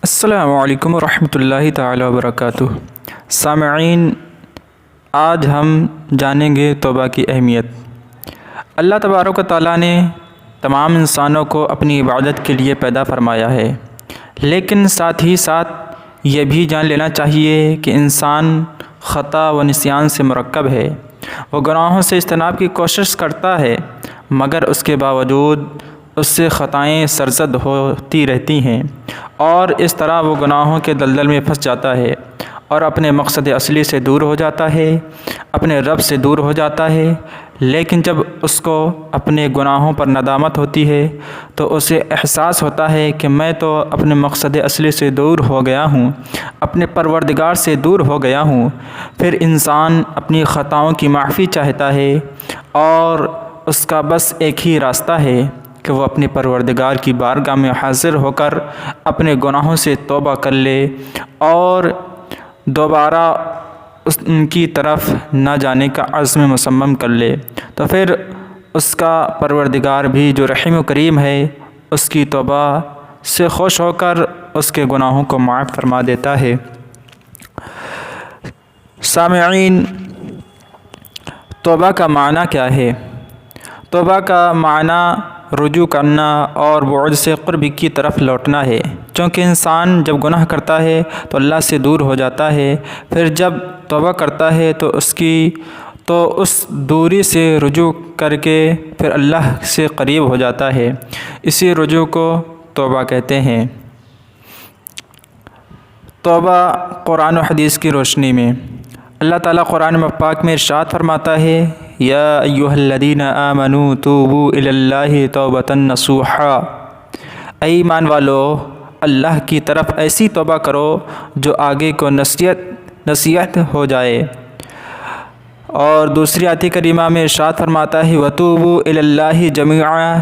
السلام علیکم ورحمۃ اللہ تعالی وبرکاتہ۔ سامعین، آج ہم جانیں گے توبہ کی اہمیت۔ اللہ تبارک و تعالیٰ نے تمام انسانوں کو اپنی عبادت کے لیے پیدا فرمایا ہے، لیکن ساتھ ہی ساتھ یہ بھی جان لینا چاہیے کہ انسان خطا و نسیان سے مرکب ہے۔ وہ گناہوں سے اجتناب کی کوشش کرتا ہے، مگر اس کے باوجود اس سے خطائیں سرزد ہوتی رہتی ہیں، اور اس طرح وہ گناہوں کے دلدل میں پھنس جاتا ہے اور اپنے مقصد اصلی سے دور ہو جاتا ہے، اپنے رب سے دور ہو جاتا ہے۔ لیکن جب اس کو اپنے گناہوں پر ندامت ہوتی ہے تو اسے احساس ہوتا ہے کہ میں تو اپنے مقصد اصلی سے دور ہو گیا ہوں، اپنے پروردگار سے دور ہو گیا ہوں۔ پھر انسان اپنی خطاؤں کی معافی چاہتا ہے، اور اس کا بس ایک ہی راستہ ہے کہ وہ اپنے پروردگار کی بارگاہ میں حاضر ہو کر اپنے گناہوں سے توبہ کر لے اور دوبارہ ان کی طرف نہ جانے کا عزم مصمم کر لے۔ تو پھر اس کا پروردگار بھی جو رحیم و کریم ہے، اس کی توبہ سے خوش ہو کر اس کے گناہوں کو معاف فرما دیتا ہے۔ سامعین، توبہ کا معنی کیا ہے؟ توبہ کا معنی رجوع کرنا اور بعد سے قرب کی طرف لوٹنا ہے۔ چونکہ انسان جب گناہ کرتا ہے تو اللہ سے دور ہو جاتا ہے، پھر جب توبہ کرتا ہے تو اس دوری سے رجوع کر کے پھر اللہ سے قریب ہو جاتا ہے۔ اسی رجوع کو توبہ کہتے ہیں۔ توبہ قرآن و حدیث کی روشنی میں اللہ تعالیٰ قرآن پاک میں ارشاد فرماتا ہے، یا ایھا الذین آمنوا توبوا الی اللہ توبۃ نصوحا۔ اے ایمان والو، اللہ کی طرف ایسی توبہ کرو جو آگے کو نصیحت ہو جائے۔ اور دوسری آیت کریمہ میں ارشاد فرماتا ہے، وتوبوا الی اللہ جمیعا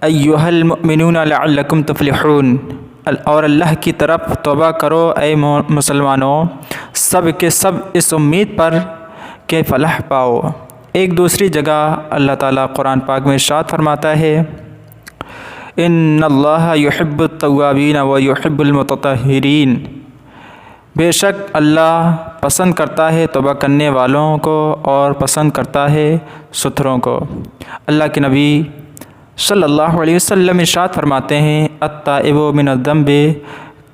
ایھا المؤمنون لعلکم تفلحون۔ اور اللہ کی طرف توبہ کرو اے مسلمانوں، سب کے سب اس امید پر کہ فلاح پاؤ۔ ایک دوسری جگہ اللہ تعالیٰ قرآن پاک میں ارشاد فرماتا ہے، ان اللہ یحب التوابین ویحب المتطہرین۔ بے شک اللہ پسند کرتا ہے توبہ کرنے والوں کو اور پسند کرتا ہے ستھروں کو۔ اللہ کے نبی صلی اللہ علیہ وسلم ارشاد فرماتے ہیں، التائب من الذنب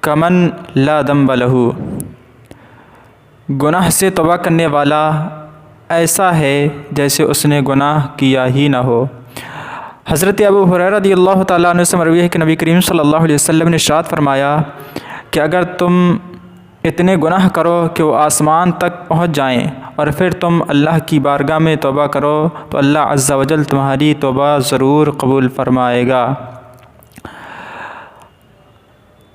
کمن لا ذنب لہ۔ گناہ سے توبہ کرنے والا ایسا ہے جیسے اس نے گناہ کیا ہی نہ ہو۔ حضرت ابو ہریرہ رضی اللہ تعالیٰ عنہ سے مروی ہے کہ نبی کریم صلی اللہ علیہ وسلم نے ارشاد فرمایا کہ اگر تم اتنے گناہ کرو کہ وہ آسمان تک پہنچ جائیں اور پھر تم اللہ کی بارگاہ میں توبہ کرو تو اللہ عز و جل تمہاری توبہ ضرور قبول فرمائے گا۔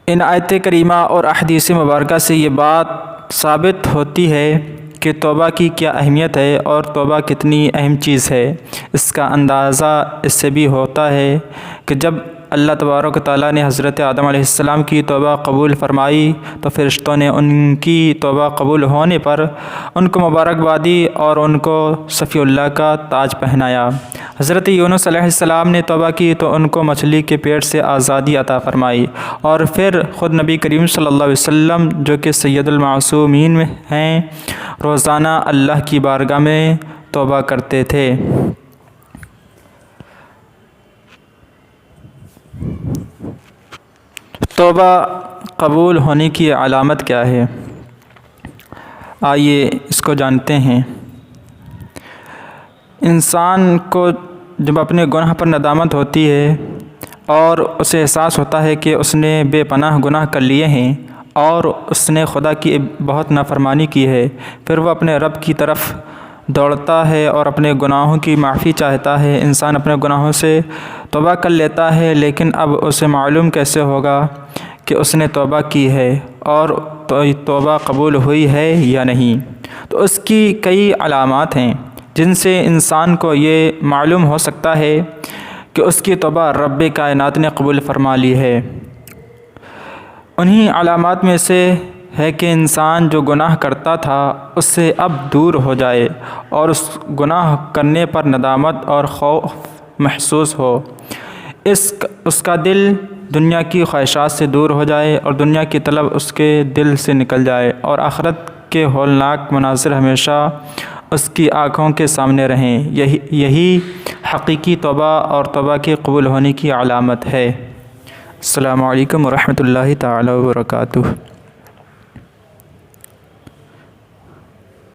ان آیت کریمہ اور احادیث مبارکہ سے یہ بات ثابت ہوتی ہے کہ توبہ کی کیا اہمیت ہے اور توبہ کتنی اہم چیز ہے۔ اس کا اندازہ اس سے بھی ہوتا ہے کہ جب اللہ تبارک و تعالیٰ نے حضرت آدم علیہ السلام کی توبہ قبول فرمائی تو فرشتوں نے ان کی توبہ قبول ہونے پر ان کو مبارکباد دی اور ان کو صفی اللہ کا تاج پہنایا۔ حضرت یونس علیہ السلام نے توبہ کی تو ان کو مچھلی کے پیٹ سے آزادی عطا فرمائی، اور پھر خود نبی کریم صلی اللہ علیہ وسلم جو کہ سید المعصومین ہیں، روزانہ اللہ کی بارگاہ میں توبہ کرتے تھے۔ توبہ قبول ہونے کی علامت کیا ہے؟ آئیے اس کو جانتے ہیں۔ انسان کو جب اپنے گناہ پر ندامت ہوتی ہے اور اسے احساس ہوتا ہے کہ اس نے بے پناہ گناہ کر لیے ہیں اور اس نے خدا کی بہت نافرمانی کی ہے، پھر وہ اپنے رب کی طرف دوڑتا ہے اور اپنے گناہوں کی معافی چاہتا ہے۔ انسان اپنے گناہوں سے توبہ کر لیتا ہے، لیکن اب اسے معلوم کیسے ہوگا کہ اس نے توبہ کی ہے اور توبہ قبول ہوئی ہے یا نہیں؟ تو اس کی کئی علامات ہیں جن سے انسان کو یہ معلوم ہو سکتا ہے کہ اس کی توبہ رب کائنات نے قبول فرما لی ہے۔ انہی علامات میں سے ہے کہ انسان جو گناہ کرتا تھا اس سے اب دور ہو جائے اور اس گناہ کرنے پر ندامت اور خوف محسوس ہو۔ اس کا دل دنیا کی خواہشات سے دور ہو جائے اور دنیا کی طلب اس کے دل سے نکل جائے اور آخرت کے ہولناک مناظر ہمیشہ اس کی آنکھوں کے سامنے رہیں۔ یہی حقیقی توبہ اور توبہ کے قبول ہونے کی علامت ہے۔ السلام علیکم ورحمۃ اللہ تعالی وبرکاتہ۔